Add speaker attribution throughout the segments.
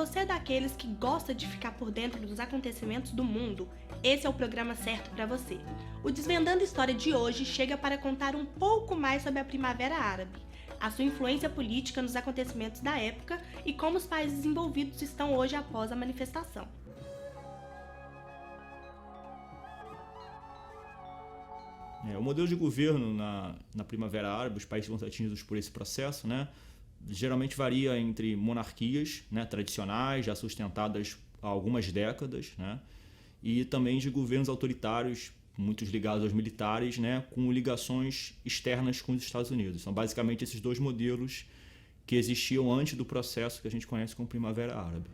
Speaker 1: você é daqueles que gosta de ficar por dentro dos acontecimentos do mundo, esse é o programa certo para você. O Desvendando História de hoje chega para contar um pouco mais sobre a Primavera Árabe, a sua influência política nos acontecimentos da época e como os países envolvidos estão hoje após a manifestação.
Speaker 2: O modelo de governo na Primavera Árabe, os países que vão ser atingidos por esse processo, né, geralmente varia entre monarquias, né, tradicionais, já sustentadas há algumas décadas, né, e também de governos autoritários, muitos ligados aos militares, né, com ligações externas com os Estados Unidos. São basicamente esses dois modelos que existiam antes do processo que a gente conhece como Primavera Árabe.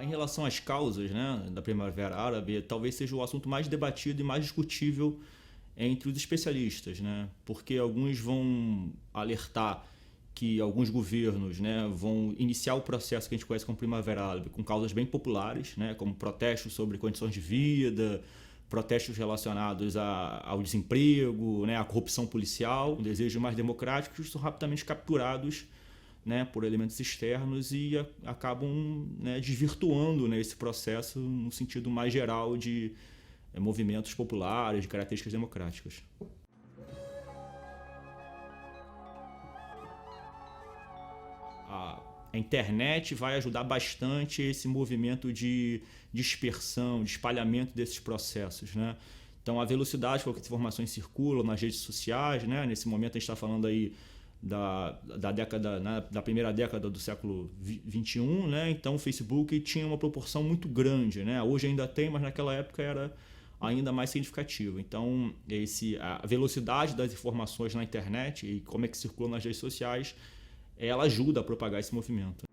Speaker 2: Em relação às causas, né, da Primavera Árabe, talvez seja o assunto mais debatido e mais discutível entre os especialistas, né, porque alguns vão alertar que alguns governos, né, vão iniciar o processo que a gente conhece como Primavera Árabe com causas bem populares, né, como protestos sobre condições de vida, protestos relacionados ao desemprego, né, à corrupção policial, desejos mais democráticos são rapidamente capturados, né, por elementos externos e acabam, né, desvirtuando, né, esse processo no sentido mais geral de movimentos populares, de características democráticas. A internet vai ajudar bastante esse movimento de dispersão, de espalhamento desses processos, né? Então, a velocidade com que as informações circulam nas redes sociais, né? Nesse momento a gente está falando aí da década, né, da primeira década do século XXI, né? Então o Facebook tinha uma proporção muito grande, né? Hoje ainda tem, mas naquela época era ainda mais significativo. Então a velocidade das informações na internet e como é que circula nas redes sociais, ela ajuda a propagar esse movimento.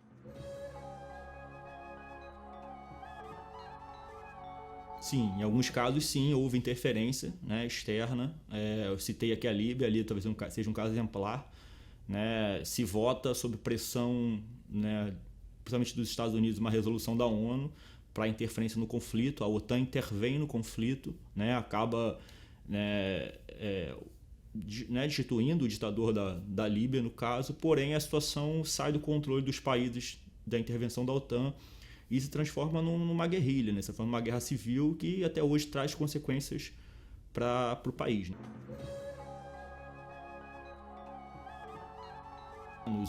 Speaker 2: Sim, em alguns casos sim, houve interferência, né, externa. Eu citei aqui a Líbia, ali talvez seja um caso exemplar. Né, se vota sob pressão, né, principalmente dos Estados Unidos, uma resolução da ONU para interferência no conflito. A OTAN intervém no conflito, né, acaba destituindo o ditador da Líbia, no caso, porém a situação sai do controle dos países da intervenção da OTAN e se transforma numa guerrilha, né, se transforma numa guerra civil que até hoje traz consequências para o país. Né.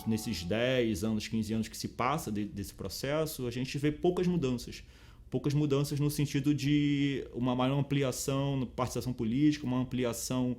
Speaker 2: Nesses 10 anos, 15 anos que se passa desse processo, a gente vê poucas mudanças no sentido de uma maior ampliação na participação política, uma ampliação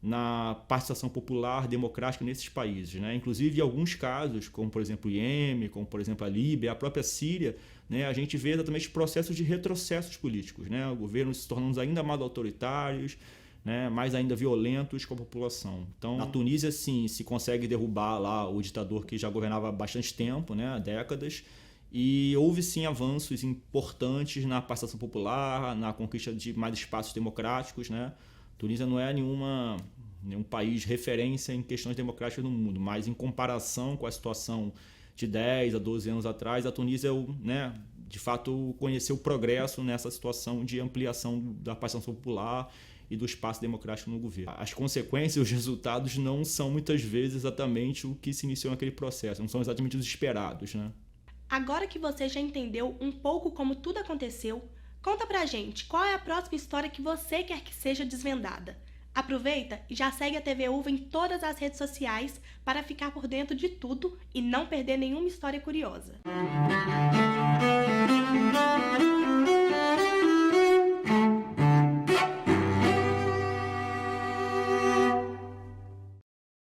Speaker 2: na participação popular, democrática nesses países, né? Inclusive, em alguns casos, como por exemplo o Iêmen, como por exemplo a Líbia, a própria Síria, né, a gente vê exatamente processos de retrocessos políticos, né? Governos se tornando ainda mais autoritários, né, mais ainda violentos com a população. Então, na Tunísia, sim, se consegue derrubar lá o ditador que já governava há bastante tempo, né, há décadas, e houve sim avanços importantes na participação popular, na conquista de mais espaços democráticos, né. Tunísia não é nenhum país referência em questões democráticas no mundo, mas em comparação com a situação de 10 a 12 anos atrás, a Tunísia, né, de fato, conheceu o progresso nessa situação de ampliação da participação popular e do espaço democrático no governo. As consequências, os resultados não são muitas vezes exatamente o que se iniciou naquele processo, não são exatamente os esperados, né?
Speaker 1: Agora que você já entendeu um pouco como tudo aconteceu, conta pra gente qual é a próxima história que você quer que seja desvendada. Aproveita e já segue a TV Uva em todas as redes sociais para ficar por dentro de tudo e não perder nenhuma história curiosa.